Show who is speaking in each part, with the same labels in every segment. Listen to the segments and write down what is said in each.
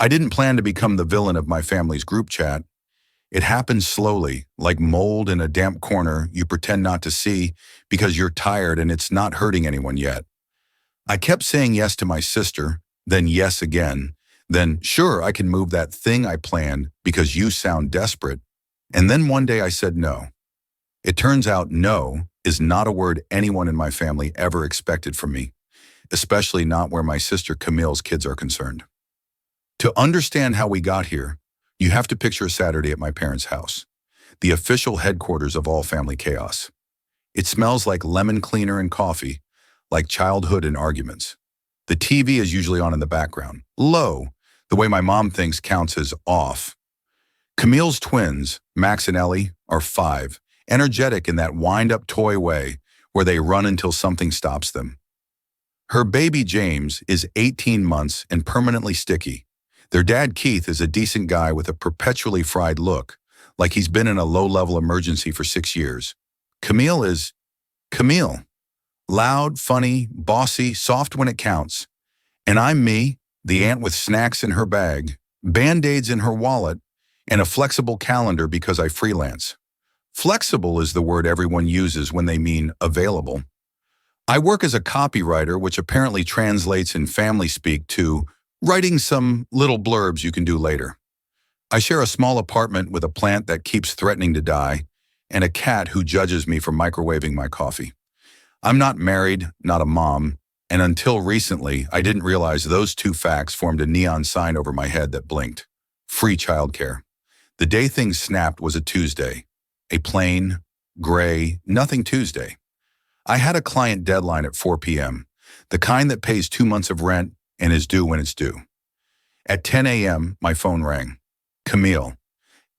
Speaker 1: I didn't plan to become the villain of my family's group chat. It happened slowly, like mold in a damp corner you pretend not to see because you're tired and it's not hurting anyone yet. I kept saying yes to my sister, then yes again, then sure I can move that thing I planned because you sound desperate, and then one day I said no. It turns out no is not a word anyone in my family ever expected from me, especially not where my sister Camille's kids are concerned. To understand how we got here, you have to picture a Saturday at my parents' house, the official headquarters of all family chaos. It smells like lemon cleaner and coffee, like childhood and arguments. The TV is usually on in the background, low, the way my mom thinks counts as off. Camille's twins, Max and Ellie, are 5, energetic in that wind-up toy way where they run until something stops them. Her baby James is 18 months and permanently sticky. Their dad Keith is a decent guy with a perpetually fried look, like he's been in a low-level emergency for 6 years. Camille is Camille. Loud, funny, bossy, soft when it counts. And I'm me, the aunt with snacks in her bag, Band-Aids in her wallet, and a flexible calendar because I freelance. Flexible is the word everyone uses when they mean available. I work as a copywriter, which apparently translates in family speak to writing some little blurbs you can do later. I share a small apartment with a plant that keeps threatening to die and a cat who judges me for microwaving my coffee. I'm not married, not a mom, and until recently, I didn't realize those two facts formed a neon sign over my head that blinked. Free childcare. The day things snapped was a Tuesday. A plain, gray, nothing Tuesday. I had a client deadline at 4 p.m., the kind that pays 2 months of rent and is due when it's due. At 10 a.m., my phone rang. Camille.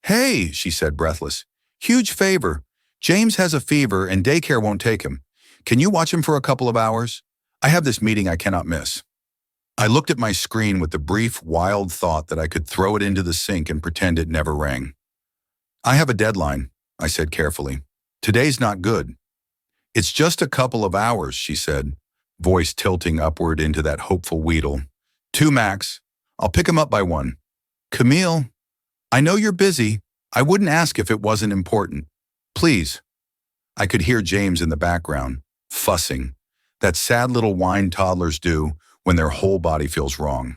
Speaker 1: "Hey," she said, breathless. "Huge favor. James has a fever and daycare won't take him. Can you watch him for a couple of hours? I have this meeting I cannot miss." I looked at my screen with the brief, wild thought that I could throw it into the sink and pretend it never rang. "I have a deadline," I said carefully. "Today's not good." "It's just a couple of hours," she said, voice tilting upward into that hopeful wheedle. "2 max. I'll pick him up by 1. "Camille, I know you're busy. I wouldn't ask if it wasn't important. Please." I could hear James in the background, fussing, that sad little whine toddlers do when their whole body feels wrong.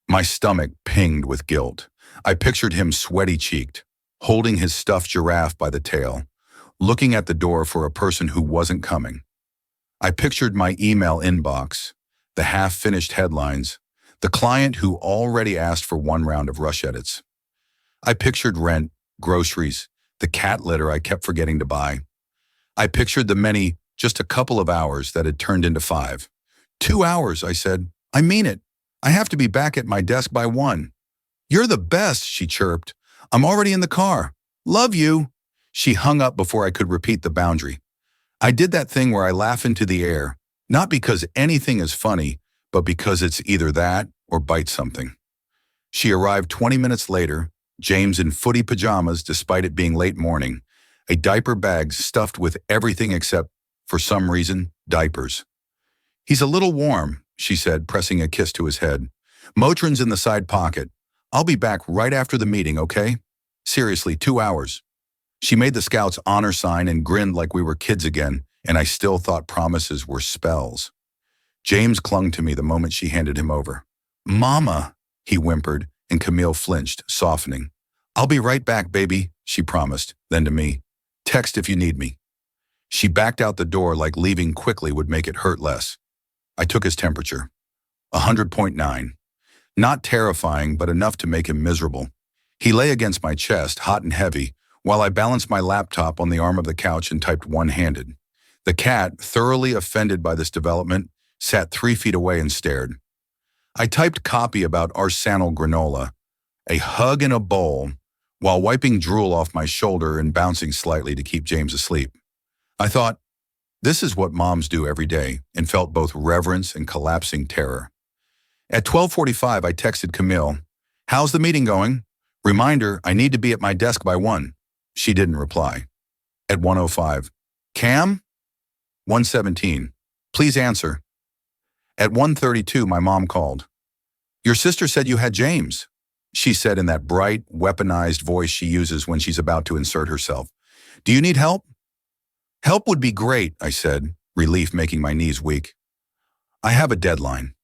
Speaker 1: My stomach pinged with guilt. I pictured him sweaty-cheeked, holding his stuffed giraffe by the tail, looking at the door for a person who wasn't coming. I pictured my email inbox, the half-finished headlines, the client who already asked for 1 round of rush edits. I pictured rent, groceries, the cat litter I kept forgetting to buy. I pictured the many, just a couple of hours that had turned into 5. 2 hours, I said. I mean it. I have to be back at my desk by 1. "You're the best," she chirped. "I'm already in the car. Love you." She hung up before I could repeat the boundary. I did that thing where I laugh into the air, not because anything is funny, but because it's either that or bite something. She arrived 20 minutes later, James in footy pajamas despite it being late morning, a diaper bag stuffed with everything except, for some reason, diapers. "He's a little warm," she said, pressing a kiss to his head. "Motrin's in the side pocket. I'll be back right after the meeting, okay? Seriously, 2 hours." She made the Scouts honor sign and grinned like we were kids again, and I still thought promises were spells. James clung to me the moment she handed him over. "Mama," he whimpered, and Camille flinched, softening. "I'll be right back, baby," she promised, then to me, "Text if you need me." She backed out the door like leaving quickly would make it hurt less. I took his temperature. 100.9. Not terrifying, but enough to make him miserable. He lay against my chest, hot and heavy, while I balanced my laptop on the arm of the couch and typed one-handed. The cat, thoroughly offended by this development, sat 3 feet away and stared. I typed copy about arsenal granola, a hug in a bowl, while wiping drool off my shoulder and bouncing slightly to keep James asleep. I thought, this is what moms do every day, and felt both reverence and collapsing terror. At 12:45, I texted Camille, "How's the meeting going? Reminder, I need to be at my desk by 1. She didn't reply. At 1:05, "Cam?" 1:17, "Please answer." At 1:32, my mom called. Your sister said you had James, she said in that bright, weaponized voice she uses when she's about to insert herself. Do you need help? Help would be great, I said, relief making my knees weak. I have a deadline.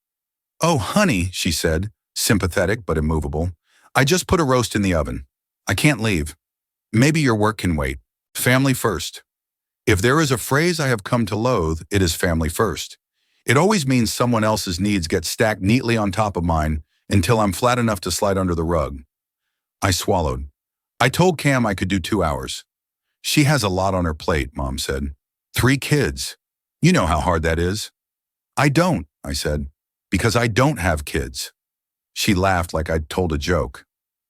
Speaker 1: Oh, honey, she said, sympathetic but immovable. I just put a roast in the oven. I can't leave. Maybe your work can wait. Family first. If there is a phrase I have come to loathe, it is family first. It always means someone else's needs get stacked neatly on top of mine until I'm flat enough to slide under the rug. I swallowed. I told Cam I could do 2 hours. She has a lot on her plate, Mom said. 3 kids. You know how hard that is. I don't, I said, because I don't have kids. She laughed like I'd told a joke.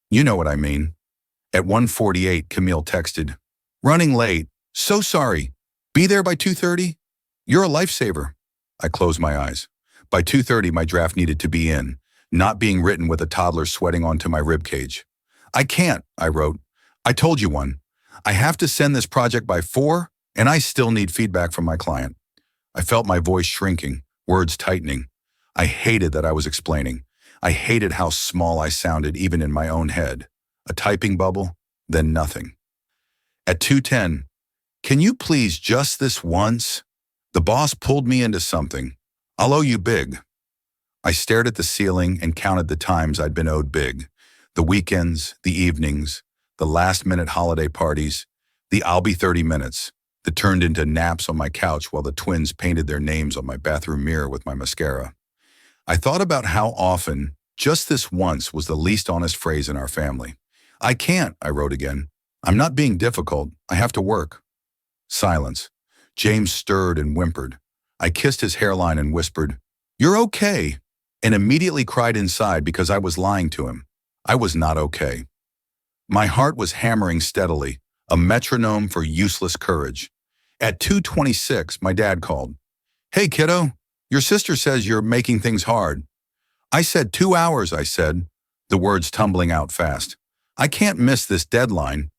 Speaker 1: You know what I mean. At 1:48, Camille texted, running late. So sorry. Be there by 2:30? You're a lifesaver. I closed my eyes. By 2:30, my draft needed to be in, not being written with a toddler sweating onto my ribcage. I can't, I wrote. I told you one. I have to send this project by 4, and I still need feedback from my client. I felt my voice shrinking, words tightening. I hated that I was explaining. I hated how small I sounded even in my own head. A typing bubble, then nothing. At 2:10, can you please just this once? The boss pulled me into something. I'll owe you big. I stared at the ceiling and counted the times I'd been owed big. The weekends, the evenings, the last-minute holiday parties, the I'll be 30 minutes that turned into naps on my couch while the twins painted their names on my bathroom mirror with my mascara. I thought about how often, just this once, was the least honest phrase in our family. I can't, I wrote again. I'm not being difficult. I have to work. Silence. James stirred and whimpered. I kissed his hairline and whispered, "You're okay," and immediately cried inside because I was lying to him. I was not okay. My heart was hammering steadily, a metronome for useless courage. At 2:26, my dad called. Hey, kiddo, your sister says you're making things hard. I said 2 hours, I said, the words tumbling out fast. I can't miss this deadline.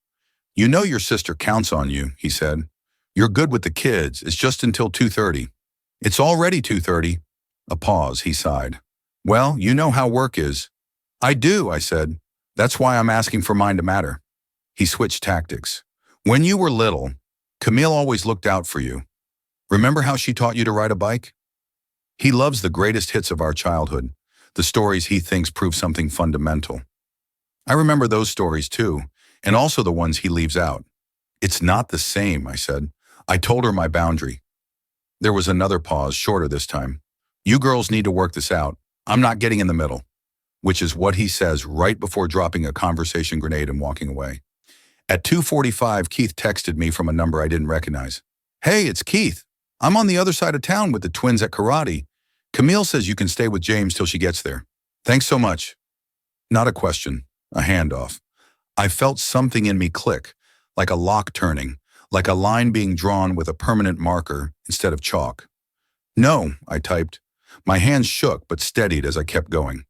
Speaker 1: You know your sister counts on you, he said. You're good with the kids. It's just until 2:30. It's already 2:30. A pause, he sighed. Well, you know how work is. I do, I said. That's why I'm asking for mine to matter. He switched tactics. When you were little, Camille always looked out for you. Remember how she taught you to ride a bike? He loves the greatest hits of our childhood, the stories he thinks prove something fundamental. I remember those stories too, and also the ones he leaves out. It's not the same, I said. I told her my boundary. There was another pause, shorter this time. You girls need to work this out. I'm not getting in the middle. Which is what he says right before dropping a conversation grenade and walking away. At 2:45, Keith texted me from a number I didn't recognize. Hey, it's Keith. I'm on the other side of town with the twins at karate. Camille says you can stay with James till she gets there. Thanks so much. Not a question, a handoff. I felt something in me click, like a lock turning, like a line being drawn with a permanent marker instead of chalk. No, I typed. My hands shook but steadied as I kept going.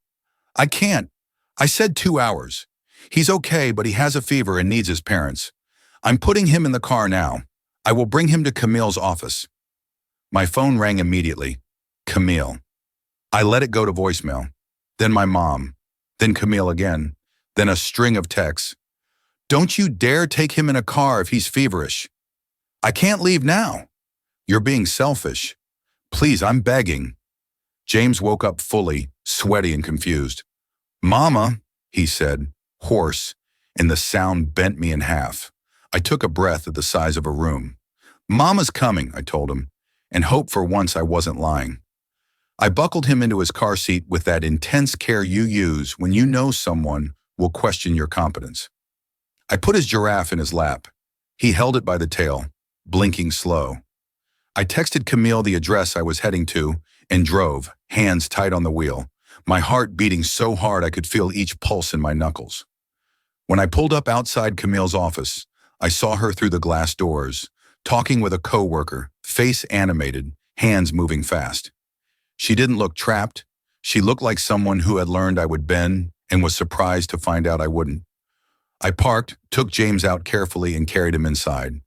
Speaker 1: I can't. I said 2 hours. He's okay, but he has a fever and needs his parents. I'm putting him in the car now. I will bring him to Camille's office. My phone rang immediately. Camille. I let it go to voicemail. Then my mom. Then Camille again. Then a string of texts. Don't you dare take him in a car if he's feverish. I can't leave now. You're being selfish. Please, I'm begging. James woke up fully, sweaty and confused. Mama, he said, hoarse, and the sound bent me in half. I took a breath at the size of a room. Mama's coming, I told him, and hoped for once I wasn't lying. I buckled him into his car seat with that intense care you use when you know someone will question your competence. I put his giraffe in his lap. He held it by the tail, blinking slow. I texted Camille the address I was heading to and drove, hands tight on the wheel, my heart beating so hard I could feel each pulse in my knuckles. When I pulled up outside Camille's office, I saw her through the glass doors, talking with a coworker, face animated, hands moving fast. She didn't look trapped. She looked like someone who had learned I would bend and was surprised to find out I wouldn't. I parked, took James out carefully and carried him inside.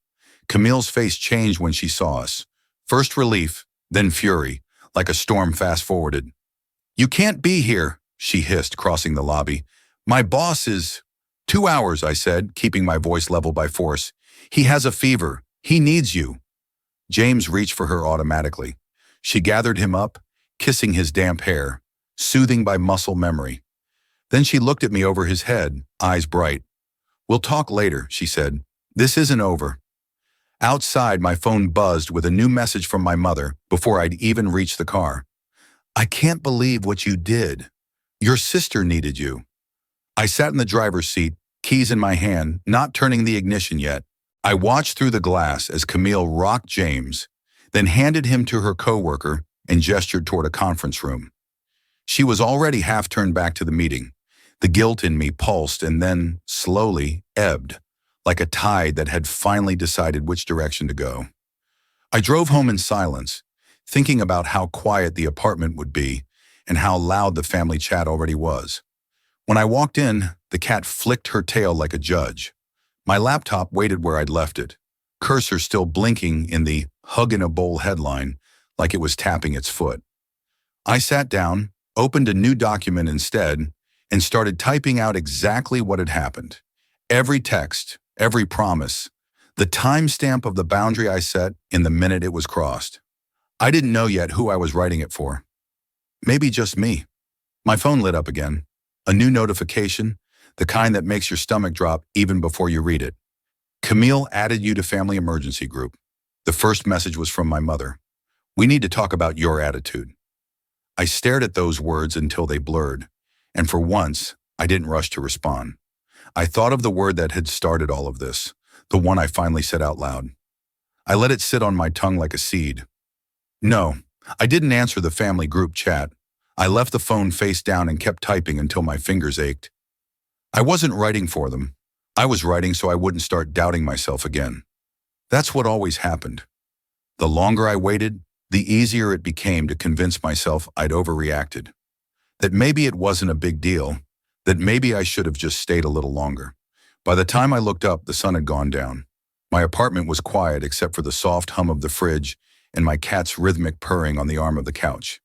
Speaker 1: Camille's face changed when she saw us. First relief, then fury, like a storm fast-forwarded. You can't be here, she hissed, crossing the lobby. My boss is— 2 hours, I said, keeping my voice level by force. He has a fever. He needs you. James reached for her automatically. She gathered him up, kissing his damp hair, soothing by muscle memory. Then she looked at me over his head, eyes bright. We'll talk later, she said. This isn't over. Outside, my phone buzzed with a new message from my mother before I'd even reached the car. I can't believe what you did. Your sister needed you. I sat in the driver's seat, keys in my hand, not turning the ignition yet. I watched through the glass as Camille rocked James, then handed him to her coworker and gestured toward a conference room. She was already half turned back to the meeting. The guilt in me pulsed and then, slowly, ebbed, like a tide that had finally decided which direction to go. I drove home in silence, thinking about how quiet the apartment would be and how loud the family chat already was. When I walked in, the cat flicked her tail like a judge. My laptop waited where I'd left it, cursor still blinking in the "hug in a bowl" headline like it was tapping its foot. I sat down, opened a new document instead, and started typing out exactly what had happened. Every text, every promise, the timestamp of the boundary I set in the minute it was crossed. I didn't know yet who I was writing it for. Maybe just me. My phone lit up again. A new notification, the kind that makes your stomach drop even before you read it. Camille added you to family emergency group. The first message was from my mother. We need to talk about your attitude. I stared at those words until they blurred, and for once, I didn't rush to respond. I thought of the word that had started all of this, the one I finally said out loud. I let it sit on my tongue like a seed. No, I didn't answer the family group chat. I left the phone face down and kept typing until my fingers ached. I wasn't writing for them. I was writing so I wouldn't start doubting myself again. That's what always happened. The longer I waited, the easier it became to convince myself I'd overreacted. That maybe it wasn't a big deal, that maybe I should have just stayed a little longer. By the time I looked up, the sun had gone down. My apartment was quiet except for the soft hum of the fridge and my cat's rhythmic purring on the arm of the couch.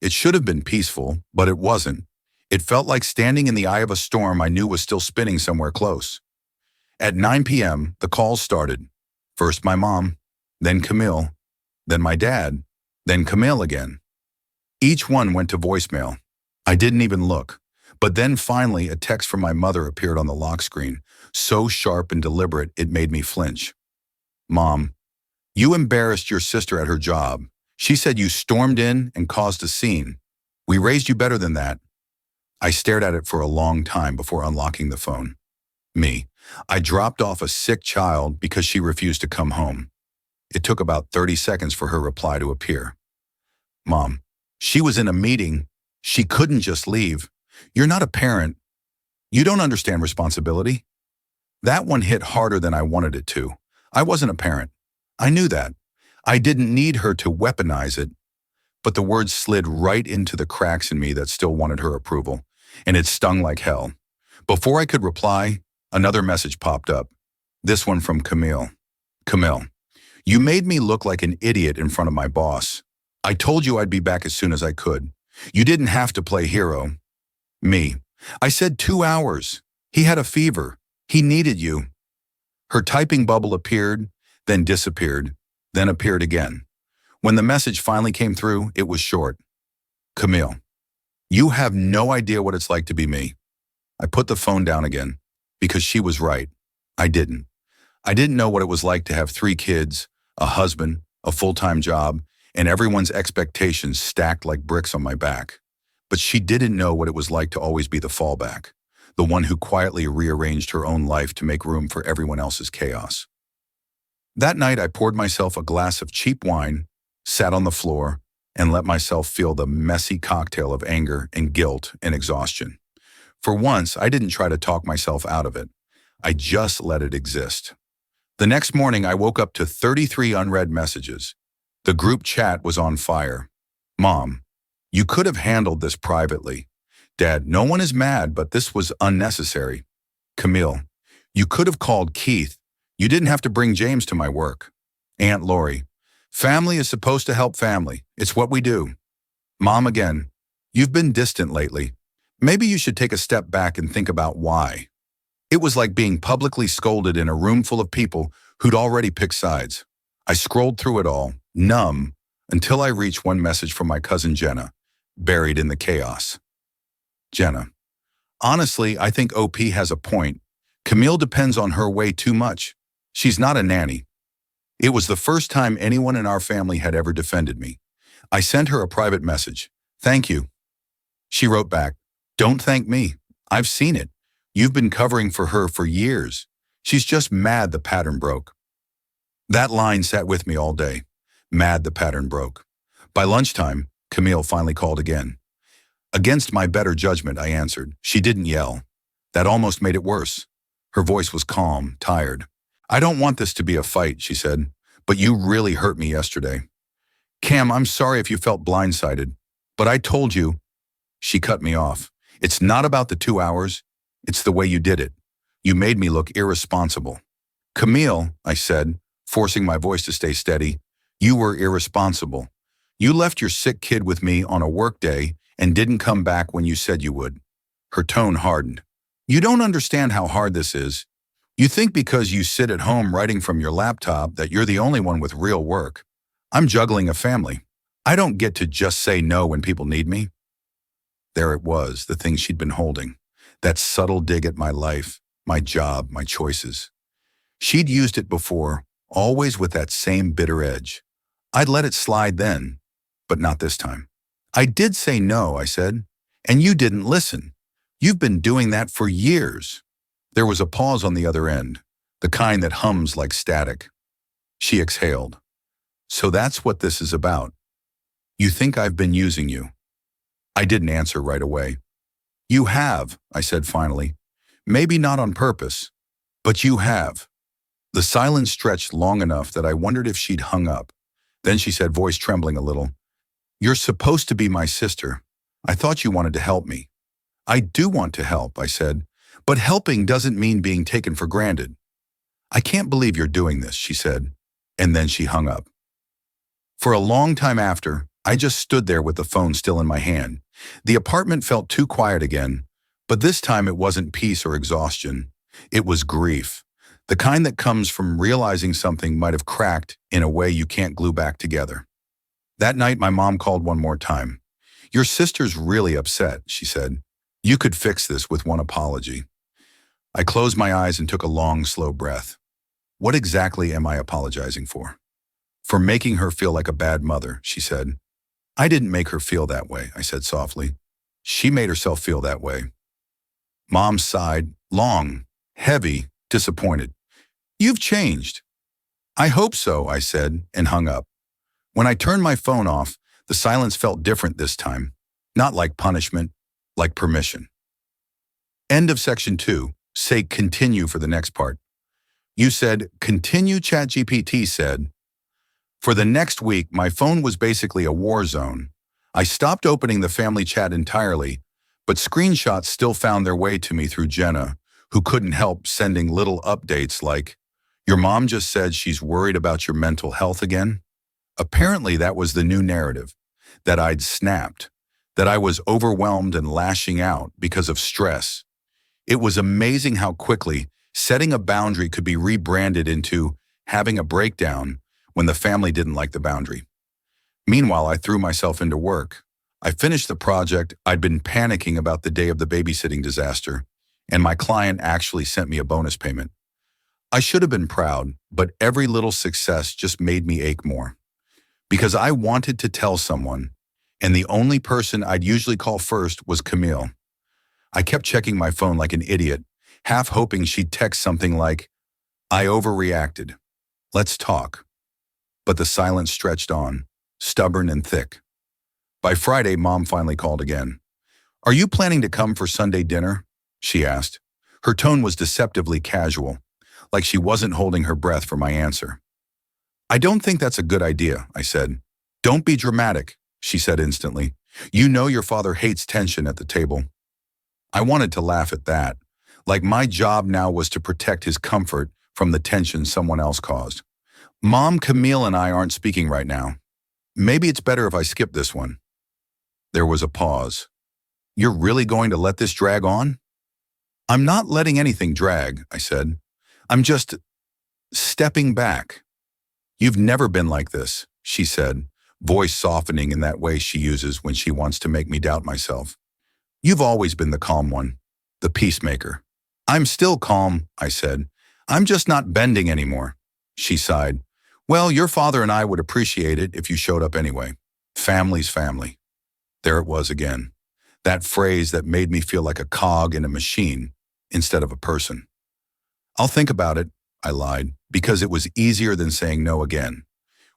Speaker 1: It should have been peaceful, but it wasn't. It felt like standing in the eye of a storm I knew was still spinning somewhere close. At 9 p.m., the calls started. First my mom, then Camille, then my dad, then Camille again. Each one went to voicemail. I didn't even look. But then finally a text from my mother appeared on the lock screen, so sharp and deliberate it made me flinch. Mom, you embarrassed your sister at her job. She said you stormed in and caused a scene. We raised you better than that. I stared at it for a long time before unlocking the phone. Me. I dropped off a sick child because she refused to come home. It took about 30 seconds for her reply to appear. Mom, she was in a meeting. She couldn't just leave. You're not a parent. You don't understand responsibility. That one hit harder than I wanted it to. I wasn't a parent. I knew that. I didn't need her to weaponize it. But the words slid right into the cracks in me that still wanted her approval, and it stung like hell. Before I could reply, another message popped up. This one from Camille. Camille, you made me look like an idiot in front of my boss. I told you I'd be back as soon as I could. You didn't have to play hero. Me. I said 2 hours. He had a fever. He needed you. Her typing bubble appeared, then disappeared, then appeared again. When the message finally came through, it was short. Camille, you have no idea what it's like to be me. I put the phone down again, because she was right. I didn't. I didn't know what it was like to have 3 kids, a husband, a full-time job, and everyone's expectations stacked like bricks on my back. But she didn't know what it was like to always be the fallback, the one who quietly rearranged her own life to make room for everyone else's chaos. That night, I poured myself a glass of cheap wine, sat on the floor, and let myself feel the messy cocktail of anger and guilt and exhaustion. For once, I didn't try to talk myself out of it. I just let it exist. The next morning, I woke up to 33 unread messages. The group chat was on fire. Mom, you could have handled this privately. Dad, no one is mad, but this was unnecessary. Camille, you could have called Keith. You didn't have to bring James to my work. Aunt Lori, family is supposed to help family. It's what we do. Mom again, you've been distant lately. Maybe you should take a step back and think about why. It was like being publicly scolded in a room full of people who'd already picked sides. I scrolled through it all, numb, until I reached one message from my cousin Jenna, buried in the chaos. Jenna. Honestly, I think OP has a point. Camille depends on her way too much. She's not a nanny. It was the first time anyone in our family had ever defended me. I sent her a private message. Thank you. She wrote back, don't thank me. I've seen it. You've been covering for her for years. She's just mad the pattern broke. That line sat with me all day. Mad the pattern broke. By lunchtime, Camille finally called again. Against my better judgment, I answered. She didn't yell. That almost made it worse. Her voice was calm, tired. I don't want this to be a fight, she said, but you really hurt me yesterday. Cam, I'm sorry if you felt blindsided, but I told you. She cut me off. It's not about the 2 hours. It's the way you did it. You made me look irresponsible. Camille, I said, forcing my voice to stay steady, you were irresponsible. You left your sick kid with me on a work day and didn't come back when you said you would. Her tone hardened. You don't understand how hard this is. You think because you sit at home writing from your laptop that you're the only one with real work. I'm juggling a family. I don't get to just say no when people need me. There it was, the thing she'd been holding. That subtle dig at my life, my job, my choices. She'd used it before, always with that same bitter edge. I'd let it slide then, but not this time. I did say no, I said, and you didn't listen. You've been doing that for years. There was a pause on the other end, the kind that hums like static. She exhaled. So that's what this is about. You think I've been using you. I didn't answer right away. You have, I said finally. Maybe not on purpose, but you have. The silence stretched long enough that I wondered if she'd hung up. Then she said, voice trembling a little, you're supposed to be my sister. I thought you wanted to help me. I do want to help, I said, but helping doesn't mean being taken for granted. I can't believe you're doing this, she said, and then she hung up. For a long time after, I just stood there with the phone still in my hand. The apartment felt too quiet again, but this time it wasn't peace or exhaustion. It was grief, the kind that comes from realizing something might have cracked in a way you can't glue back together. That night, my mom called one more time. Your sister's really upset, she said. You could fix this with one apology. I closed my eyes and took a long, slow breath. What exactly am I apologizing for? For making her feel like a bad mother, she said. I didn't make her feel that way, I said softly. She made herself feel that way. Mom sighed, long, heavy, disappointed. You've changed. I hope so, I said, and hung up. When I turned my phone off, the silence felt different this time. Not like punishment, like permission. End of section 2. Say continue for the next part. You said, continue, ChatGPT said. For the next week, my phone was basically a war zone. I stopped opening the family chat entirely, but screenshots still found their way to me through Jenna, who couldn't help sending little updates like, your mom just said she's worried about your mental health again. Apparently that was the new narrative, that I'd snapped, that I was overwhelmed and lashing out because of stress. It was amazing how quickly setting a boundary could be rebranded into having a breakdown when the family didn't like the boundary. Meanwhile, I threw myself into work. I finished the project I'd been panicking about the day of the babysitting disaster, and my client actually sent me a bonus payment. I should have been proud, but every little success just made me ache more. Because I wanted to tell someone, and the only person I'd usually call first was Camille. I kept checking my phone like an idiot, half hoping she'd text something like, I overreacted. Let's talk. But the silence stretched on, stubborn and thick. By Friday, Mom finally called again. Are you planning to come for Sunday dinner? She asked. Her tone was deceptively casual, like she wasn't holding her breath for my answer. I don't think that's a good idea, I said. Don't be dramatic, she said instantly. You know your father hates tension at the table. I wanted to laugh at that, like my job now was to protect his comfort from the tension someone else caused. Mom, Camille and I aren't speaking right now. Maybe it's better if I skip this one. There was a pause. You're really going to let this drag on? I'm not letting anything drag, I said. I'm just stepping back. You've never been like this, she said, voice softening in that way she uses when she wants to make me doubt myself. You've always been the calm one, the peacemaker. I'm still calm, I said. I'm just not bending anymore. She sighed. Well, your father and I would appreciate it if you showed up anyway. Family's family. There it was again. That phrase that made me feel like a cog in a machine instead of a person. I'll think about it, I lied, because it was easier than saying no again.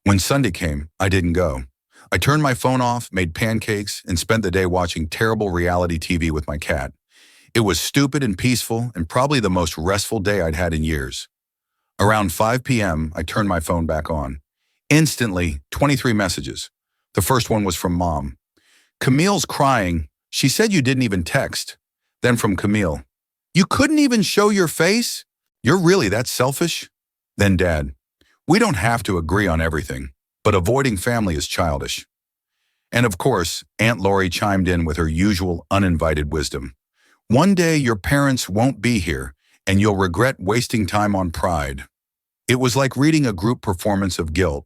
Speaker 1: When Sunday came, I didn't go. I turned my phone off, made pancakes, and spent the day watching terrible reality TV with my cat. It was stupid and peaceful and probably the most restful day I'd had in years. Around 5 p.m., I turned my phone back on. Instantly, 23 messages. The first one was from Mom. Camille's crying. She said you didn't even text. Then from Camille. You couldn't even show your face? You're really that selfish? Then Dad. We don't have to agree on everything, but avoiding family is childish. And of course, Aunt Lori chimed in with her usual uninvited wisdom. One day your parents won't be here, and you'll regret wasting time on pride. It was like reading a group performance of guilt.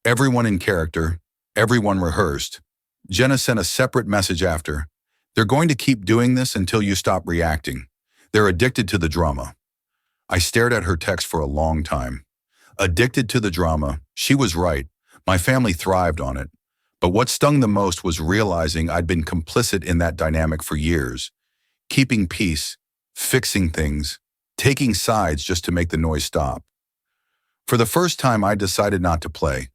Speaker 1: Everyone in character, everyone rehearsed. Jenna sent a separate message after. They're going to keep doing this until you stop reacting. They're addicted to the drama. I stared at her text for a long time. Addicted to the drama, she was right. My family thrived on it. But what stung the most was realizing I'd been complicit in that dynamic for years. Keeping peace, fixing things, taking sides just to make the noise stop. For the first time, I decided not to play.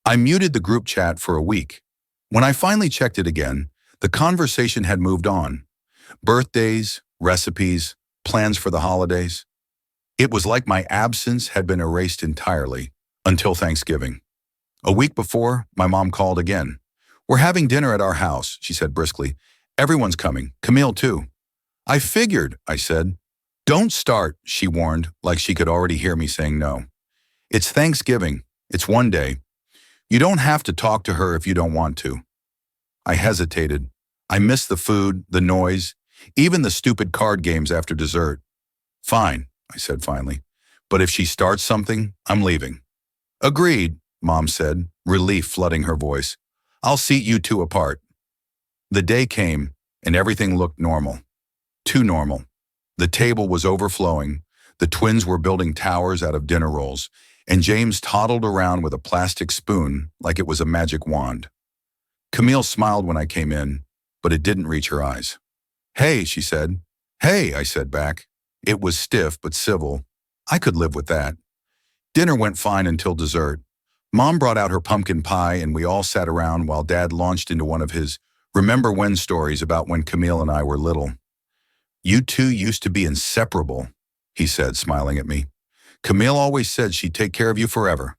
Speaker 1: I muted the group chat for a week. When I finally checked it again, the conversation had moved on. Birthdays, recipes, plans for the holidays. It was like my absence had been erased entirely, until Thanksgiving. A week before, my mom called again. We're having dinner at our house, she said briskly. Everyone's coming, Camille too. I figured, I said. Don't start, she warned, like she could already hear me saying no. It's Thanksgiving. It's one day. You don't have to talk to her if you don't want to. I hesitated. I missed the food, the noise, even the stupid card games after dessert. Fine, I said finally. But if she starts something, I'm leaving. Agreed, Mom said, relief flooding her voice. I'll seat you two apart. The day came, and everything looked normal. Too normal. The table was overflowing, the twins were building towers out of dinner rolls, and James toddled around with a plastic spoon like it was a magic wand. Camille smiled when I came in, but it didn't reach her eyes. Hey, she said. Hey, I said back. It was stiff but civil. I could live with that. Dinner went fine until dessert. Mom brought out her pumpkin pie and we all sat around while Dad launched into one of his remember when stories about when Camille and I were little. You two used to be inseparable, he said, smiling at me. Camille always said she'd take care of you forever.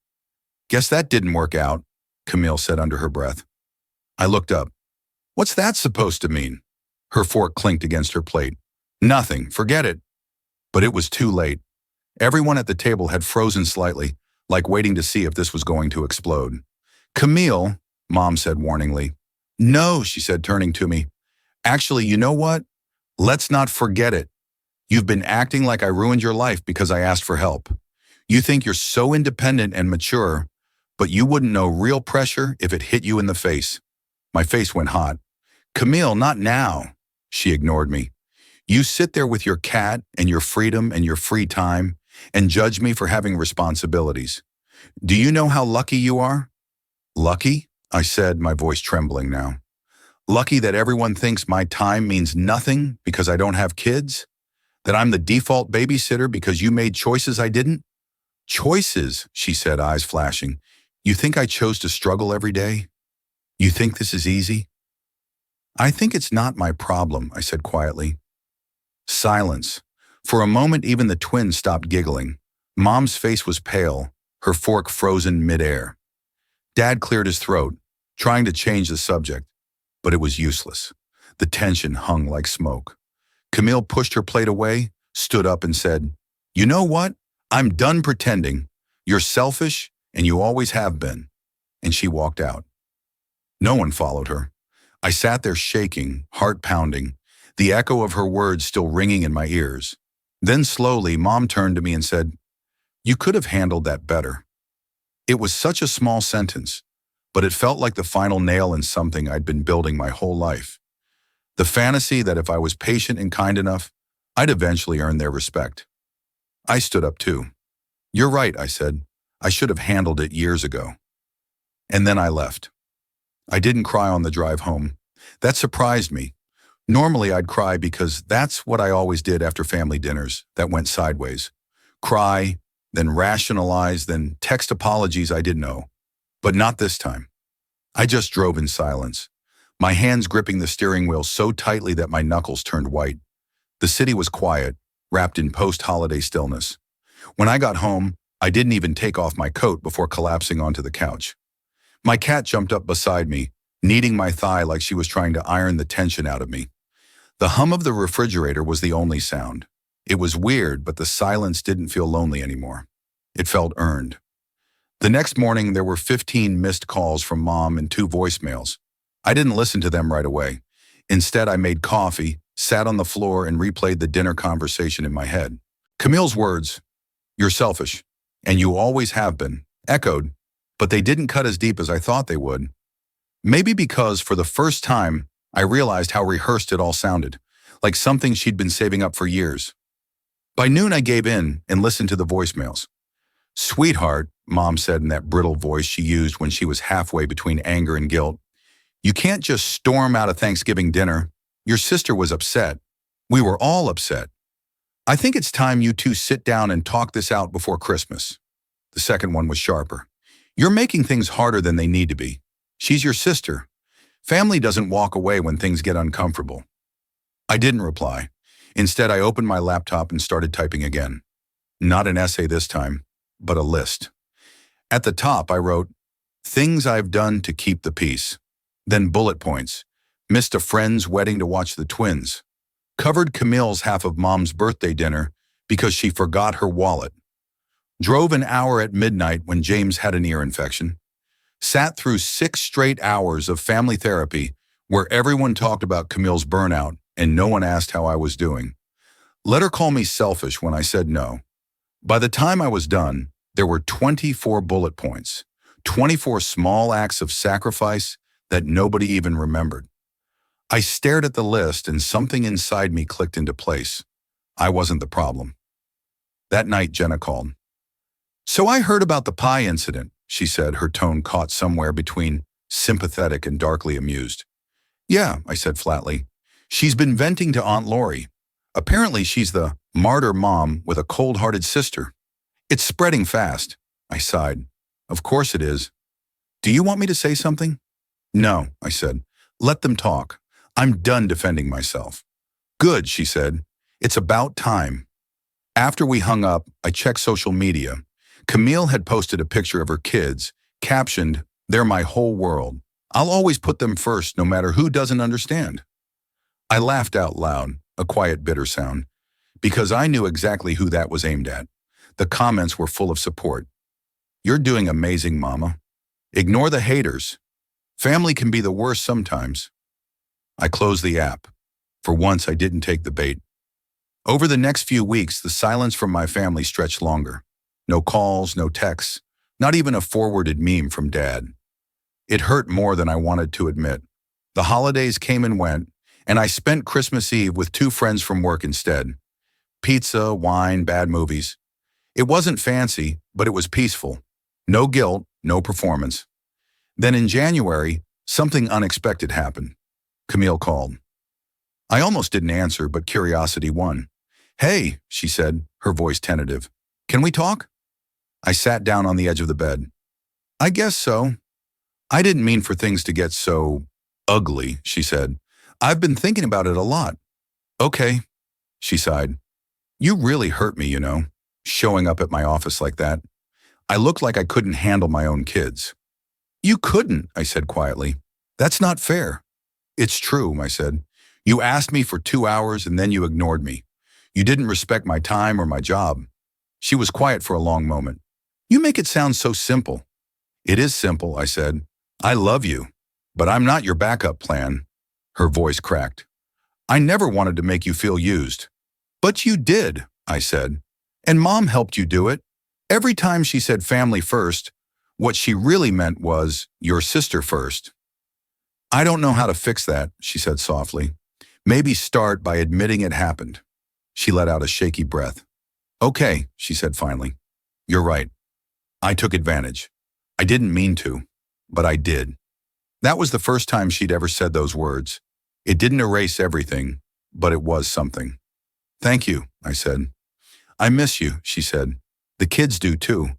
Speaker 1: Guess that didn't work out, Camille said under her breath. I looked up. What's that supposed to mean? Her fork clinked against her plate. Nothing, forget it. But it was too late. Everyone at the table had frozen slightly, like waiting to see if this was going to explode. Camille, Mom said warningly. No, she said, turning to me. Actually, you know what? Let's not forget it. You've been acting like I ruined your life because I asked for help. You think you're so independent and mature, but you wouldn't know real pressure if it hit you in the face. My face went hot. Camille, not now. She ignored me. You sit there with your cat and your freedom and your free time and judge me for having responsibilities. Do you know how lucky you are? Lucky? I said, my voice trembling now. Lucky that everyone thinks my time means nothing because I don't have kids? That I'm the default babysitter because you made choices I didn't? Choices, she said, eyes flashing. You think I chose to struggle every day? You think this is easy? I think it's not my problem, I said quietly. Silence. For a moment, even the twins stopped giggling. Mom's face was pale, her fork frozen midair. Dad cleared his throat, trying to change the subject, but it was useless. The tension hung like smoke. Camille pushed her plate away, stood up and said, You know what? I'm done pretending. You're selfish, and you always have been. And she walked out. No one followed her. I sat there shaking, heart pounding, the echo of her words still ringing in my ears. Then slowly, Mom turned to me and said, "You could have handled that better." It was such a small sentence, but it felt like the final nail in something I'd been building my whole life. The fantasy that if I was patient and kind enough, I'd eventually earn their respect. I stood up too. "You're right," I said. "I should have handled it years ago." And then I left. I didn't cry on the drive home. That surprised me. Normally I'd cry because that's what I always did after family dinners that went sideways. Cry, then rationalize, then text apologies I didn't owe. But not this time. I just drove in silence, my hands gripping the steering wheel so tightly that my knuckles turned white. The city was quiet, wrapped in post-holiday stillness. When I got home, I didn't even take off my coat before collapsing onto the couch. My cat jumped up beside me, kneading my thigh like she was trying to iron the tension out of me. The hum of the refrigerator was the only sound. It was weird, but the silence didn't feel lonely anymore. It felt earned. The next morning, there were 15 missed calls from Mom and 2 voicemails. I didn't listen to them right away. Instead, I made coffee, sat on the floor, and replayed the dinner conversation in my head. Camille's words, "You're selfish, and you always have been," echoed, but they didn't cut as deep as I thought they would. Maybe because, for the first time, I realized how rehearsed it all sounded, like something she'd been saving up for years. By noon, I gave in and listened to the voicemails. "Sweetheart," Mom said in that brittle voice she used when she was halfway between anger and guilt, "you can't just storm out of Thanksgiving dinner. Your sister was upset. We were all upset. I think it's time you two sit down and talk this out before Christmas." The second one was sharper. "You're making things harder than they need to be. She's your sister. Family doesn't walk away when things get uncomfortable." I didn't reply. Instead, I opened my laptop and started typing again. Not an essay this time, but a list. At the top, I wrote, "Things I've done to keep the peace." Then bullet points. Missed a friend's wedding to watch the twins. Covered Camille's half of Mom's birthday dinner because she forgot her wallet. Drove an hour at midnight when James had an ear infection. Sat through 6 straight hours of family therapy where everyone talked about Camille's burnout and no one asked how I was doing. Let her call me selfish when I said no. By the time I was done, there were 24 bullet points, 24 small acts of sacrifice that nobody even remembered. I stared at the list and something inside me clicked into place. I wasn't the problem. That night, Jenna called. "So I heard about the pie incident," she said, her tone caught somewhere between sympathetic and darkly amused. "Yeah," I said flatly. "She's been venting to Aunt Lori. Apparently she's the martyr mom with a cold-hearted sister. It's spreading fast." I sighed. "Of course it is. Do you want me to say something?" "No," I said. "Let them talk. I'm done defending myself." "Good," she said. "It's about time." After we hung up, I checked social media. Camille had posted a picture of her kids, captioned, "They're my whole world. I'll always put them first no matter who doesn't understand." I laughed out loud, a quiet bitter sound, because I knew exactly who that was aimed at. The comments were full of support. "You're doing amazing, Mama. Ignore the haters. Family can be the worst sometimes." I closed the app. For once, I didn't take the bait. Over the next few weeks, the silence from my family stretched longer. No calls, no texts, not even a forwarded meme from Dad. It hurt more than I wanted to admit. The holidays came and went, and I spent Christmas Eve with 2 friends from work instead. Pizza, wine, bad movies. It wasn't fancy, but it was peaceful. No guilt, no performance. Then in January, something unexpected happened. Camille called. I almost didn't answer, but curiosity won. "Hey," she said, her voice tentative. "Can we talk?" I sat down on the edge of the bed. "I guess so." "I didn't mean for things to get so ugly," she said. "I've been thinking about it a lot." "Okay," she sighed. "You really hurt me, showing up at my office like that. I looked like I couldn't handle my own kids." "You couldn't," I said quietly. "That's not fair." "It's true," I said. "You asked me for 2 hours and then you ignored me. You didn't respect my time or my job." She was quiet for a long moment. "You make it sound so simple." "It is simple," I said. "I love you, but I'm not your backup plan. Her voice cracked. I never wanted to make you feel used. But you did, I said. And Mom helped you do it. Every time she said family first, what she really meant was your sister first. I don't know how to fix that, she said softly. Maybe start by admitting it happened. She let out a shaky breath. Okay, she said finally. You're right. I took advantage. I didn't mean to, but I did. That was the first time she'd ever said those words. It didn't erase everything, but it was something. Thank you, I said. I miss you, she said. The kids do too.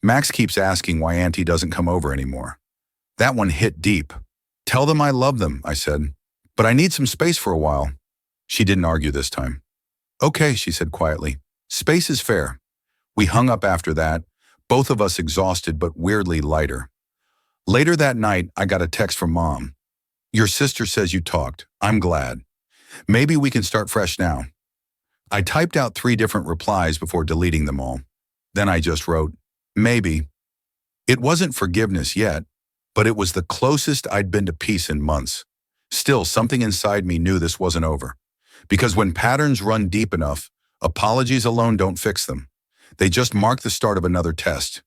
Speaker 1: Max keeps asking why Auntie doesn't come over anymore. That one hit deep. Tell them I love them, I said. But I need some space for a while. She didn't argue this time. Okay, she said quietly. Space is fair. We hung up after that, both of us exhausted but weirdly lighter. Later that night, I got a text from Mom. Your sister says you talked. I'm glad. Maybe we can start fresh now. I typed out 3 different replies before deleting them all. Then I just wrote, maybe. It wasn't forgiveness yet, but it was the closest I'd been to peace in months. Still, something inside me knew this wasn't over. Because when patterns run deep enough, apologies alone don't fix them. They just mark the start of another test,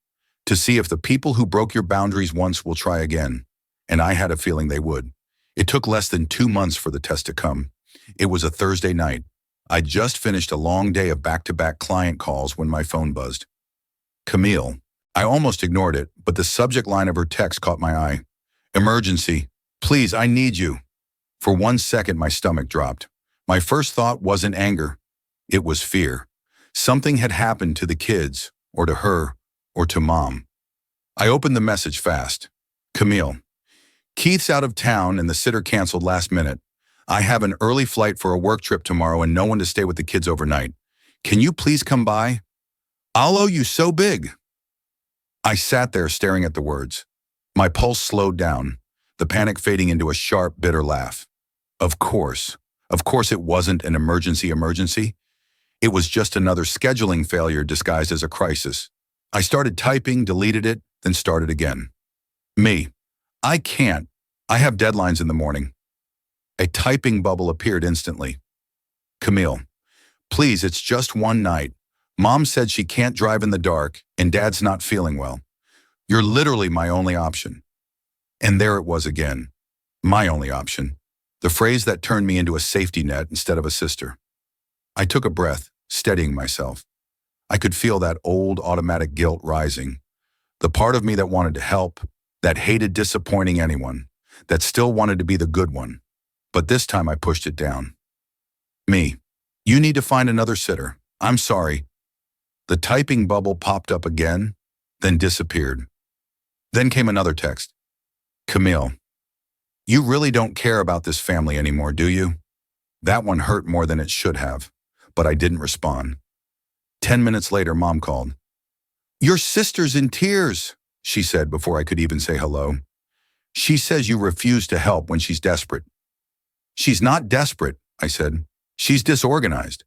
Speaker 1: to see if the people who broke your boundaries once will try again. And I had a feeling they would. It took less than 2 months for the test to come. It was a Thursday night. I'd just finished a long day of back-to-back client calls when my phone buzzed. Camille. I almost ignored it, but the subject line of her text caught my eye. Emergency. Please, I need you. For 1 second, my stomach dropped. My first thought wasn't anger. It was fear. Something had happened to the kids, or to her, or to Mom. I opened the message fast. Camille. Keith's out of town and the sitter canceled last minute. I have an early flight for a work trip tomorrow and no one to stay with the kids overnight. Can you please come by? I'll owe you so big. I sat there staring at the words. My pulse slowed down, the panic fading into a sharp, bitter laugh. Of course it wasn't an emergency. It was just another scheduling failure disguised as a crisis. I started typing, deleted it, then started again. Me. I can't. I have deadlines in the morning. A typing bubble appeared instantly. Camille. Please, it's just one night. Mom said she can't drive in the dark, and Dad's not feeling well. You're literally my only option. And there it was again. My only option. The phrase that turned me into a safety net instead of a sister. I took a breath, steadying myself. I could feel that old automatic guilt rising. The part of me that wanted to help, that hated disappointing anyone, that still wanted to be the good one. But this time I pushed it down. Me. You need to find another sitter. I'm sorry. The typing bubble popped up again, then disappeared. Then came another text. Camille. You really don't care about this family anymore, do you? That one hurt more than it should have, but I didn't respond. 10 minutes later, Mom called. Your sister's in tears, she said before I could even say hello. She says you refuse to help when she's desperate. She's not desperate, I said. She's disorganized.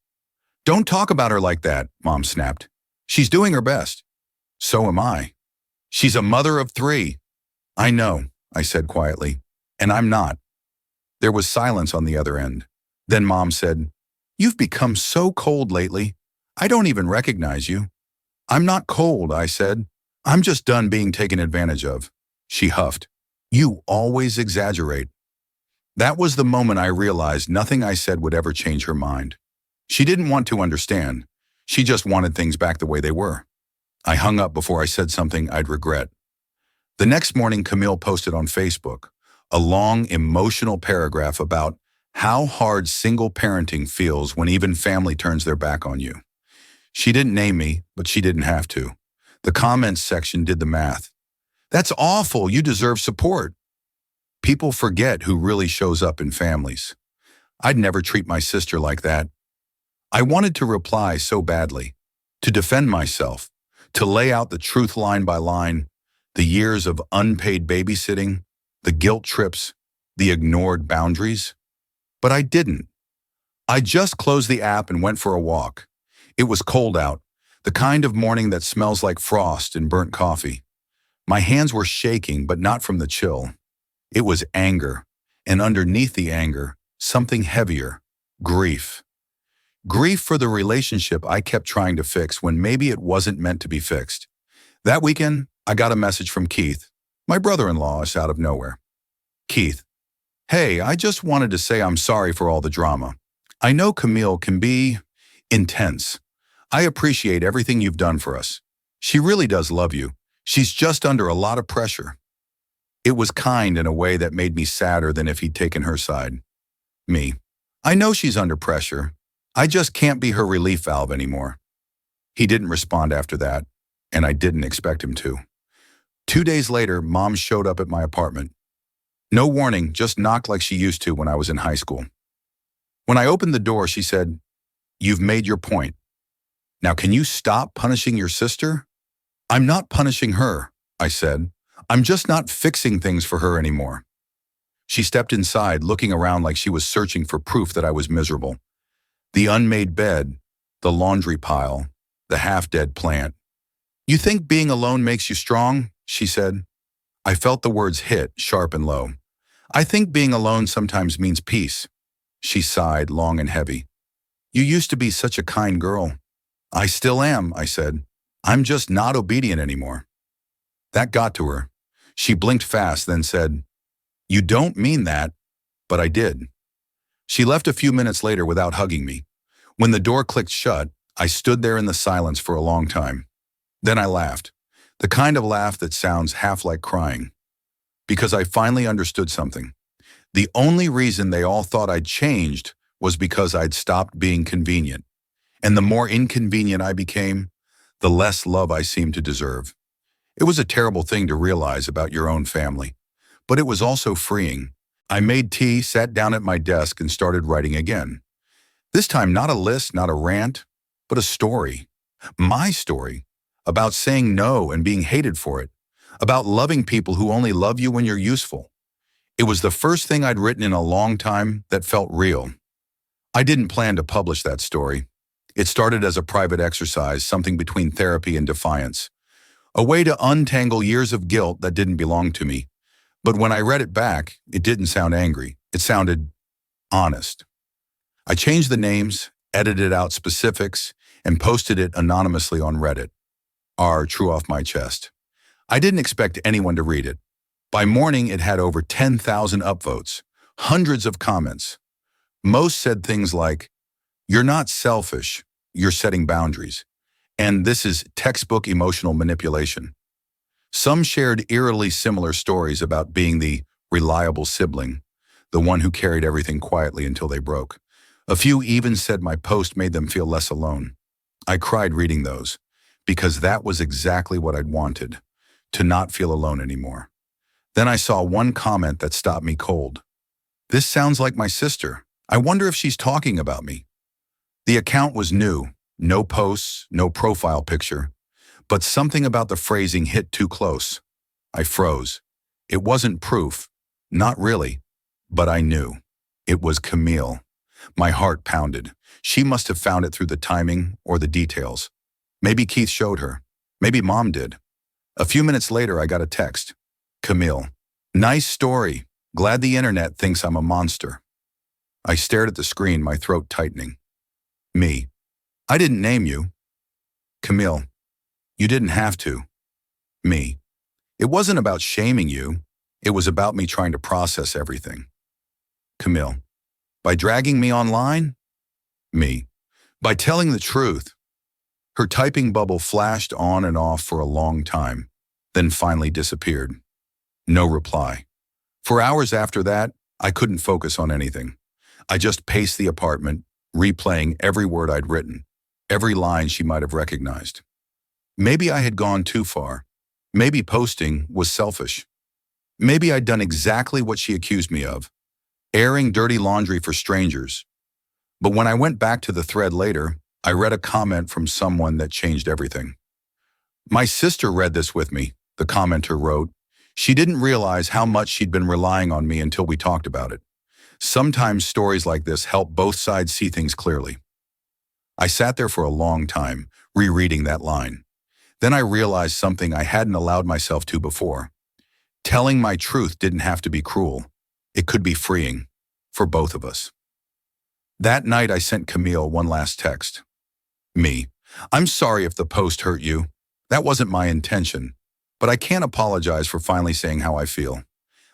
Speaker 1: Don't talk about her like that, Mom snapped. She's doing her best. So am I. She's a mother of 3. I know, I said quietly, and I'm not. There was silence on the other end. Then Mom said, You've become so cold lately. I don't even recognize you. I'm not cold, I said. I'm just done being taken advantage of. She huffed. You always exaggerate. That was the moment I realized nothing I said would ever change her mind. She didn't want to understand. She just wanted things back the way they were. I hung up before I said something I'd regret. The next morning, Camille posted on Facebook a long, emotional paragraph about how hard single parenting feels when even family turns their back on you. She didn't name me, but she didn't have to. The comments section did the math. That's awful. You deserve support. People forget who really shows up in families. I'd never treat my sister like that. I wanted to reply so badly, to defend myself, to lay out the truth line by line, the years of unpaid babysitting, the guilt trips, the ignored boundaries. But I didn't. I just closed the app and went for a walk. It was cold out, the kind of morning that smells like frost and burnt coffee. My hands were shaking, but not from the chill. It was anger, And underneath the anger, something heavier, grief. Grief for the relationship I kept trying to fix when maybe it wasn't meant to be fixed. That weekend, I got a message from Keith, my brother-in-law, out of nowhere. Keith, hey, I just wanted to say I'm sorry for all the drama. I know Camille can be intense. I appreciate everything you've done for us. She really does love you. She's just under a lot of pressure. It was kind in a way that made me sadder than if he'd taken her side. Me. I know she's under pressure. I just can't be her relief valve anymore. He didn't respond after that, and I didn't expect him to. 2 days later, Mom showed up at my apartment. No warning, just knocked like she used to when I was in high school. When I opened the door, she said, "You've made your point. Now can you stop punishing your sister?" "I'm not punishing her," I said. "I'm just not fixing things for her anymore." She stepped inside, looking around like she was searching for proof that I was miserable. The unmade bed, the laundry pile, the half-dead plant. "You think being alone makes you strong?" she said. I felt the words hit, sharp and low. "I think being alone sometimes means peace." She sighed, long and heavy. "You used to be such a kind girl." "I still am," I said. "I'm just not obedient anymore." That got to her. She blinked fast, then said, "You don't mean that." But I did. She left a few minutes later without hugging me. When the door clicked shut, I stood there in the silence for a long time. Then I laughed, the kind of laugh that sounds half like crying. Because I finally understood something. The only reason they all thought I'd changed was because I'd stopped being convenient. And the more inconvenient I became, the less love I seemed to deserve. It was a terrible thing to realize about your own family, but it was also freeing. I made tea, sat down at my desk, and started writing again. This time, not a list, not a rant, but a story. My story. About saying no and being hated for it. About loving people who only love you when you're useful. It was the first thing I'd written in a long time that felt real. I didn't plan to publish that story. It started as a private exercise, something between therapy and defiance. A way to untangle years of guilt that didn't belong to me. But when I read it back, it didn't sound angry. It sounded honest. I changed the names, edited out specifics, and posted it anonymously on Reddit. True off my chest. I didn't expect anyone to read it. By morning, it had over 10,000 upvotes, hundreds of comments. Most said things like, "You're not selfish, you're setting boundaries. And this is textbook emotional manipulation." Some shared eerily similar stories about being the reliable sibling, the one who carried everything quietly until they broke. A few even said my post made them feel less alone. I cried reading those, because that was exactly what I'd wanted, to not feel alone anymore. Then I saw one comment that stopped me cold. "This sounds like my sister. I wonder if she's talking about me." The account was new, no posts, no profile picture, but something about the phrasing hit too close. I froze. It wasn't proof, not really, but I knew. It was Camille. My heart pounded. She must have found it through the timing or the details. Maybe Keith showed her. Maybe Mom did. A few minutes later, I got a text. "Camille, nice story. Glad the internet thinks I'm a monster." I stared at the screen, my throat tightening. Me. "I didn't name you." Camille. "You didn't have to." Me. "It wasn't about shaming you. It was about me trying to process everything." Camille. "By dragging me online?" Me. "By telling the truth." Her typing bubble flashed on and off for a long time, then finally disappeared. No reply. For hours after that, I couldn't focus on anything. I just paced the apartment, replaying every word I'd written, every line she might have recognized. Maybe I had gone too far. Maybe posting was selfish. Maybe I'd done exactly what she accused me of, airing dirty laundry for strangers. But when I went back to the thread later, I read a comment from someone that changed everything. "My sister read this with me," the commenter wrote. "She didn't realize how much she'd been relying on me until we talked about it." Sometimes stories like this help both sides see things clearly. I sat there for a long time, rereading that line. Then I realized something I hadn't allowed myself to before. Telling my truth didn't have to be cruel. It could be freeing for both of us. That night, I sent Camille one last text. Me. I'm sorry if the post hurt you. That wasn't my intention, but I can't apologize for finally saying how I feel.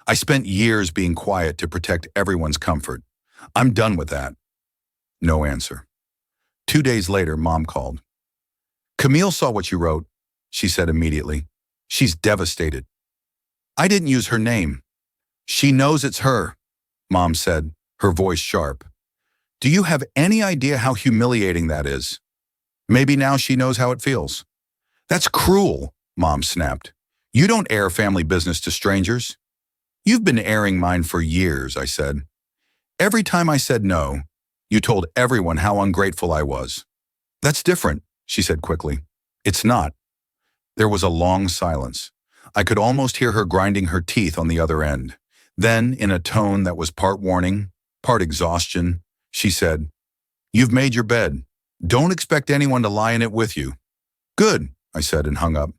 Speaker 1: I spent years being quiet to protect everyone's comfort. I'm done with that. No answer. 2 days later, Mom called. Camille saw what you wrote, she said immediately. She's devastated. I didn't use her name. She knows it's her, Mom said, her voice sharp. Do you have any idea how humiliating that is? Maybe now she knows how it feels. That's cruel, Mom snapped. You don't air family business to strangers. You've been airing mine for years, I said. Every time I said no, you told everyone how ungrateful I was. That's different, she said quickly. It's not. There was a long silence. I could almost hear her grinding her teeth on the other end. Then, in a tone that was part warning, part exhaustion, she said, You've made your bed. Don't expect anyone to lie in it with you. Good, I said and hung up.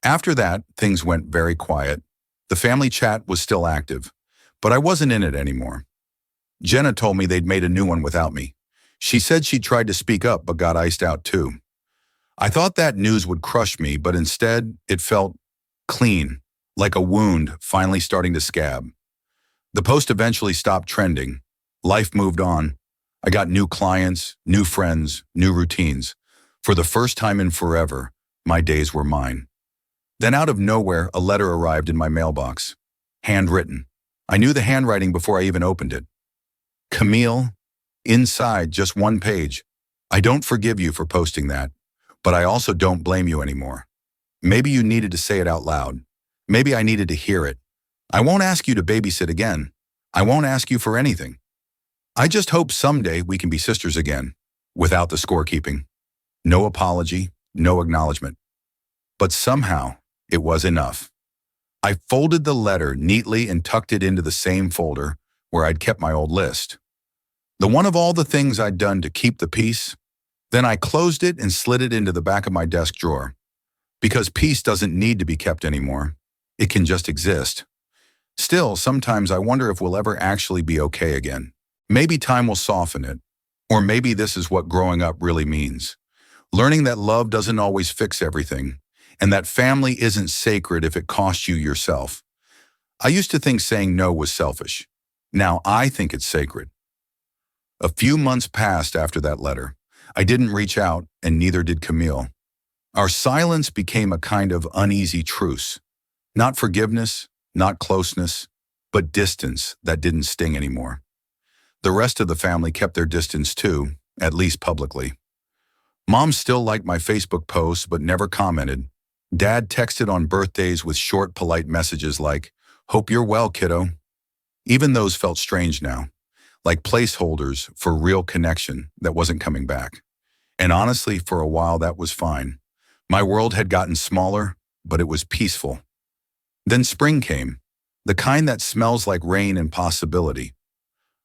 Speaker 1: After that, things went very quiet. The family chat was still active, but I wasn't in it anymore. Jenna told me they'd made a new one without me. She said she tried to speak up but got iced out too. I thought that news would crush me, but instead it felt clean, like a wound finally starting to scab. The post eventually stopped trending. Life moved on. I got new clients, new friends, new routines. For the first time in forever, my days were mine. Then out of nowhere, a letter arrived in my mailbox. Handwritten. I knew the handwriting before I even opened it. Camille, inside just one page. I don't forgive you for posting that, but I also don't blame you anymore. Maybe you needed to say it out loud. Maybe I needed to hear it. I won't ask you to babysit again. I won't ask you for anything. I just hope someday we can be sisters again, without the scorekeeping. No apology, no acknowledgement. But somehow, it was enough. I folded the letter neatly and tucked it into the same folder where I'd kept my old list. The one of all the things I'd done to keep the peace. Then I closed it and slid it into the back of my desk drawer. Because peace doesn't need to be kept anymore. It can just exist. Still, sometimes I wonder if we'll ever actually be okay again. Maybe time will soften it. Or maybe this is what growing up really means. Learning that love doesn't always fix everything, and that family isn't sacred if it costs you yourself. I used to think saying no was selfish. Now I think it's sacred. A few months passed after that letter. I didn't reach out, and neither did Camille. Our silence became a kind of uneasy truce. Not forgiveness, not closeness, but distance that didn't sting anymore. The rest of the family kept their distance too, at least publicly. Mom still liked my Facebook posts but never commented. Dad texted on birthdays with short, polite messages like, "Hope you're well, kiddo." Even those felt strange now, like placeholders for real connection that wasn't coming back. And honestly, for a while that was fine. My world had gotten smaller, but it was peaceful. Then spring came, the kind that smells like rain and possibility.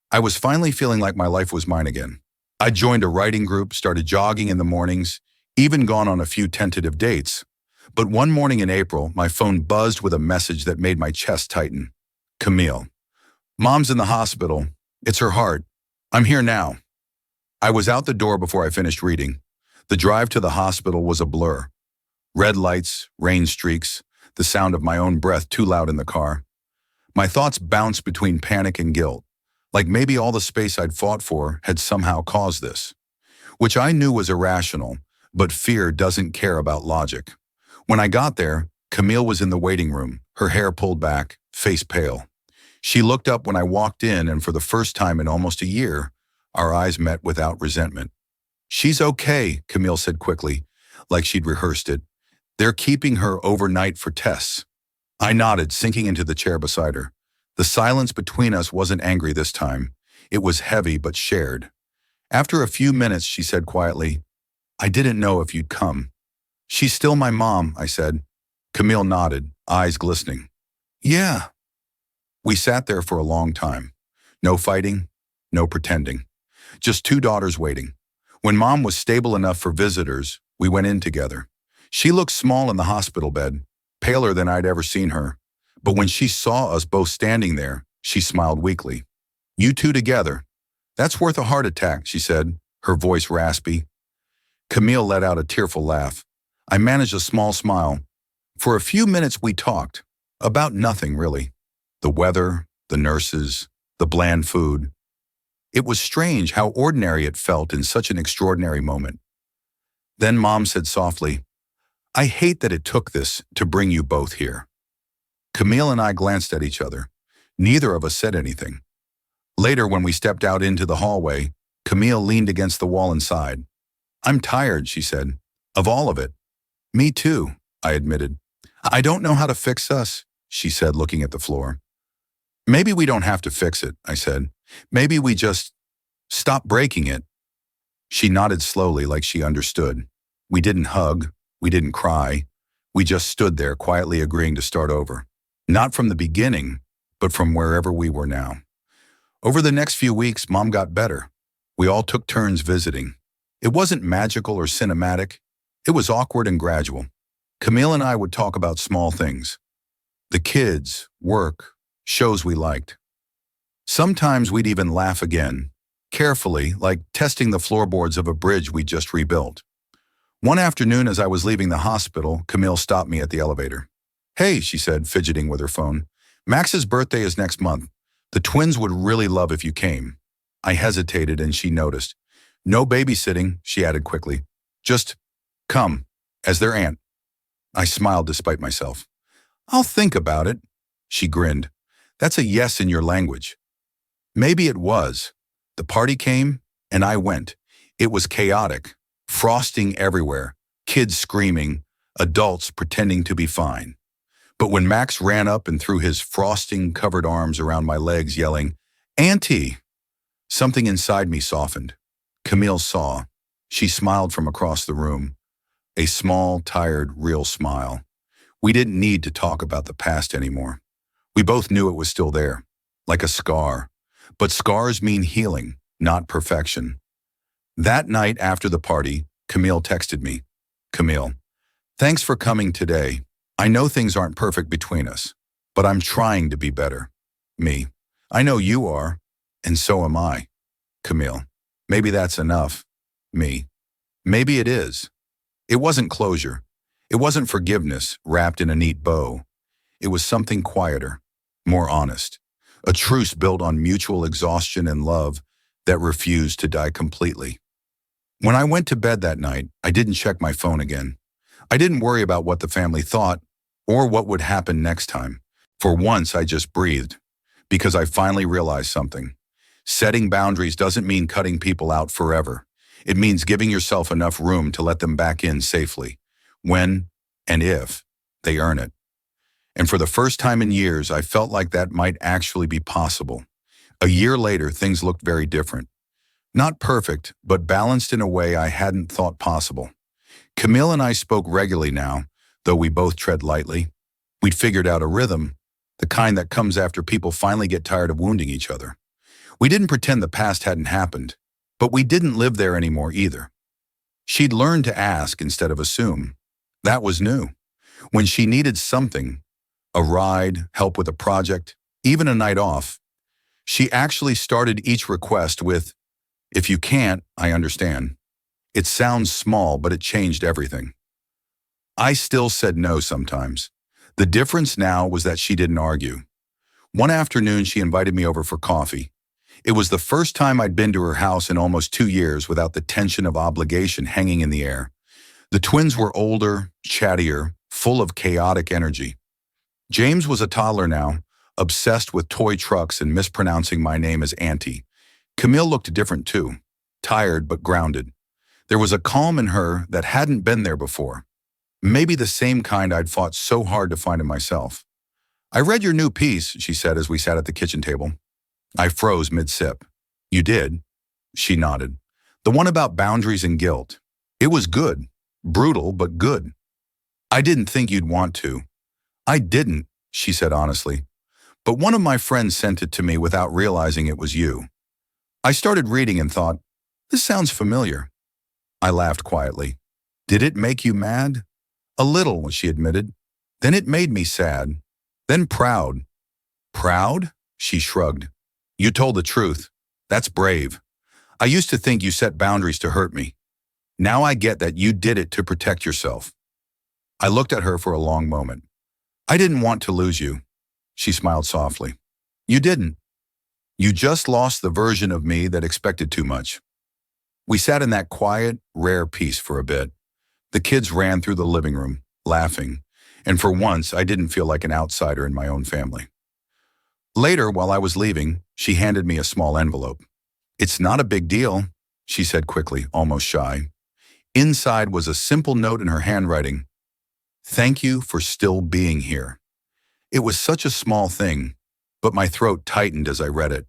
Speaker 1: I was finally feeling like my life was mine again. I joined a writing group, started jogging in the mornings, even gone on a few tentative dates. But one morning in April, my phone buzzed with a message that made my chest tighten. Camille. Mom's in the hospital. It's her heart. I'm here now. I was out the door before I finished reading. The drive to the hospital was a blur. Red lights, rain streaks, the sound of my own breath too loud in the car. My thoughts bounced between panic and guilt, like maybe all the space I'd fought for had somehow caused this. Which I knew was irrational, but fear doesn't care about logic. When I got there, Camille was in the waiting room, her hair pulled back, face pale. She looked up when I walked in, and for the first time in almost a year, our eyes met without resentment. She's okay, Camille said quickly, like she'd rehearsed it. They're keeping her overnight for tests. I nodded, sinking into the chair beside her. The silence between us wasn't angry this time. It was heavy but shared. After a few minutes, she said quietly, I didn't know if you'd come. She's still my mom, I said. Camille nodded, eyes glistening. Yeah. We sat there for a long time. No fighting, no pretending. Just two daughters waiting. When Mom was stable enough for visitors, we went in together. She looked small in the hospital bed, paler than I'd ever seen her. But when she saw us both standing there, She smiled weakly. You two together. That's worth a heart attack, she said, her voice raspy. Camille let out a tearful laugh. I managed a small smile. For a few minutes we talked. About nothing, really. The weather, the nurses, the bland food. It was strange how ordinary it felt in such an extraordinary moment. Then Mom said softly, I hate that it took this to bring you both here. Camille and I glanced at each other. Neither of us said anything. Later, when we stepped out into the hallway, Camille leaned against the wall and sighed. I'm tired, she said. Of all of it. Me too, I admitted. I don't know how to fix us, she said, looking at the floor. Maybe we don't have to fix it, I said. Maybe we just stop breaking it. She nodded slowly like she understood. We didn't hug. We didn't cry. We just stood there quietly agreeing to start over. Not from the beginning, but from wherever we were now. Over the next few weeks, Mom got better. We all took turns visiting. It wasn't magical or cinematic. It was awkward and gradual. Camille and I would talk about small things. The kids, work, shows we liked. Sometimes we'd even laugh again, carefully, like testing the floorboards of a bridge we just rebuilt. One afternoon as I was leaving the hospital, Camille stopped me at the elevator. Hey, she said, fidgeting with her phone. Max's birthday is next month. The twins would really love if you came. I hesitated and she noticed. No babysitting, she added quickly. Just come, as their aunt. I smiled despite myself. I'll think about it. She grinned. That's a yes in your language. Maybe it was. The party came, and I went. It was chaotic. Frosting everywhere. Kids screaming. Adults pretending to be fine. But when Max ran up and threw his frosting-covered arms around my legs, yelling, Auntie! Something inside me softened. Camille saw. She smiled from across the room. A small, tired, real smile. We didn't need to talk about the past anymore. We both knew it was still there, like a scar. But scars mean healing, not perfection. That night after the party, Camille texted me. Camille, thanks for coming today. I know things aren't perfect between us, but I'm trying to be better. Me, I know you are, and so am I. Camille, maybe that's enough. Me, maybe it is. It wasn't closure. It wasn't forgiveness wrapped in a neat bow. It was something quieter, more honest. A truce built on mutual exhaustion and love that refused to die completely. When I went to bed that night, I didn't check my phone again. I didn't worry about what the family thought or what would happen next time. For once, I just breathed, because I finally realized something. Setting boundaries doesn't mean cutting people out forever. It means giving yourself enough room to let them back in safely, when and if they earn it. And for the first time in years, I felt like that might actually be possible. A year later, things looked very different. Not perfect, but balanced in a way I hadn't thought possible. Camille and I spoke regularly now, though we both tread lightly. We'd figured out a rhythm, the kind that comes after people finally get tired of wounding each other. We didn't pretend the past hadn't happened, but we didn't live there anymore either. She'd learned to ask instead of assume. That was new. When she needed something, a ride, help with a project, even a night off, she actually started each request with, if you can't, I understand. It sounds small, but it changed everything. I still said no sometimes. The difference now was that she didn't argue. One afternoon, she invited me over for coffee. It was the first time I'd been to her house in almost 2 years without the tension of obligation hanging in the air. The twins were older, chattier, full of chaotic energy. James was a toddler now, obsessed with toy trucks and mispronouncing my name as Auntie. Camille looked different too, tired but grounded. There was a calm in her that hadn't been there before. Maybe the same kind I'd fought so hard to find in myself. I read your new piece, she said as we sat at the kitchen table. I froze mid-sip. You did? She nodded. The one about boundaries and guilt. It was good. Brutal, but good. I didn't think you'd want to. I didn't, she said honestly. But one of my friends sent it to me without realizing it was you. I started reading and thought, this sounds familiar. I laughed quietly. Did it make you mad? A little, she admitted. Then it made me sad. Then proud. Proud? She shrugged. You told the truth. That's brave. I used to think you set boundaries to hurt me. Now I get that you did it to protect yourself. I looked at her for a long moment. I didn't want to lose you. She smiled softly. You didn't. You just lost the version of me that expected too much. We sat in that quiet, rare peace for a bit. The kids ran through the living room, laughing, and for once I didn't feel like an outsider in my own family. Later, while I was leaving, she handed me a small envelope. It's not a big deal, she said quickly, almost shy. Inside was a simple note in her handwriting. Thank you for still being here. It was such a small thing, but my throat tightened as I read it.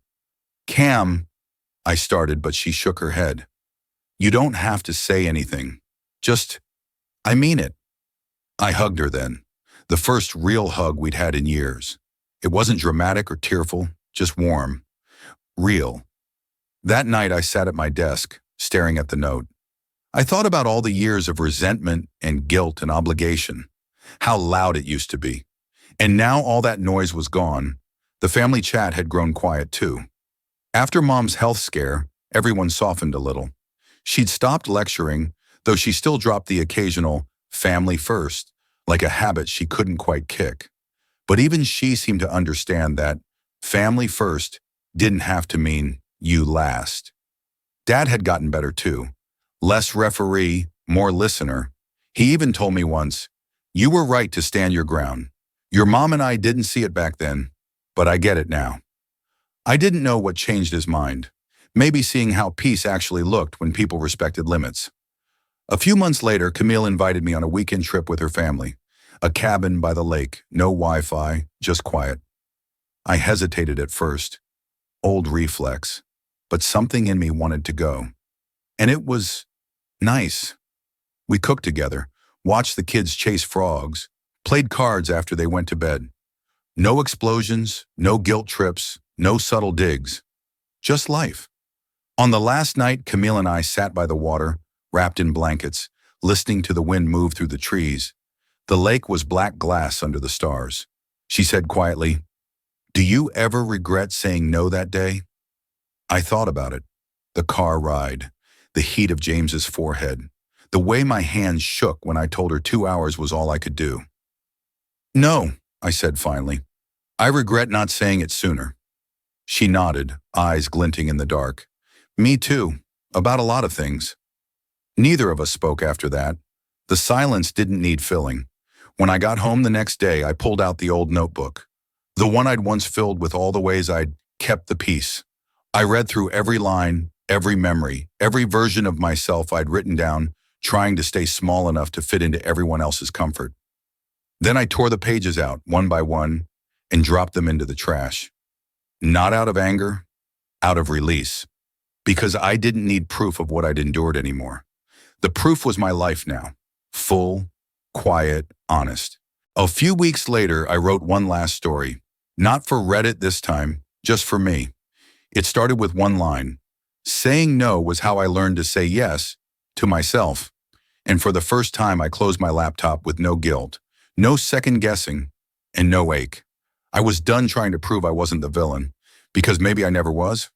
Speaker 1: Cam, I started, but she shook her head. You don't have to say anything. Just, I mean it. I hugged her then, the first real hug we'd had in years. It wasn't dramatic or tearful, just warm, real. That night I sat at my desk, staring at the note. I thought about all the years of resentment and guilt and obligation, how loud it used to be. And now all that noise was gone. The family chat had grown quiet too. After Mom's health scare, everyone softened a little. She'd stopped lecturing, though she still dropped the occasional family first, like a habit she couldn't quite kick. But even she seemed to understand that family first didn't have to mean you last. Dad had gotten better too. Less referee, more listener. He even told me once, you were right to stand your ground. Your mom and I didn't see it back then, but I get it now. I didn't know what changed his mind. Maybe seeing how peace actually looked when people respected limits. A few months later, Camille invited me on a weekend trip with her family. A cabin by the lake, no Wi-Fi, just quiet. I hesitated at first. Old reflex. But something in me wanted to go. And it was nice. We cooked together, watched the kids chase frogs, played cards after they went to bed. No explosions, no guilt trips, no subtle digs. Just life. On the last night, Camille and I sat by the water, wrapped in blankets, listening to the wind move through the trees. The lake was black glass under the stars. She said quietly, do you ever regret saying no that day? I thought about it. The car ride, the heat of James's forehead, the way my hands shook when I told her 2 hours was all I could do. No, I said finally. I regret not saying it sooner. She nodded, eyes glinting in the dark. Me too, about a lot of things. Neither of us spoke after that. The silence didn't need filling. When I got home the next day, I pulled out the old notebook, the one I'd once filled with all the ways I'd kept the peace. I read through every line, every memory, every version of myself I'd written down, trying to stay small enough to fit into everyone else's comfort. Then I tore the pages out, one by one, and dropped them into the trash. Not out of anger, out of release. Because I didn't need proof of what I'd endured anymore. The proof was my life now. Full, quiet, honest. A few weeks later, I wrote one last story. Not for Reddit this time, just for me. It started with one line. Saying no was how I learned to say yes to myself. And for the first time, I closed my laptop with no guilt, no second guessing, and no ache. I was done trying to prove I wasn't the villain, because maybe I never was.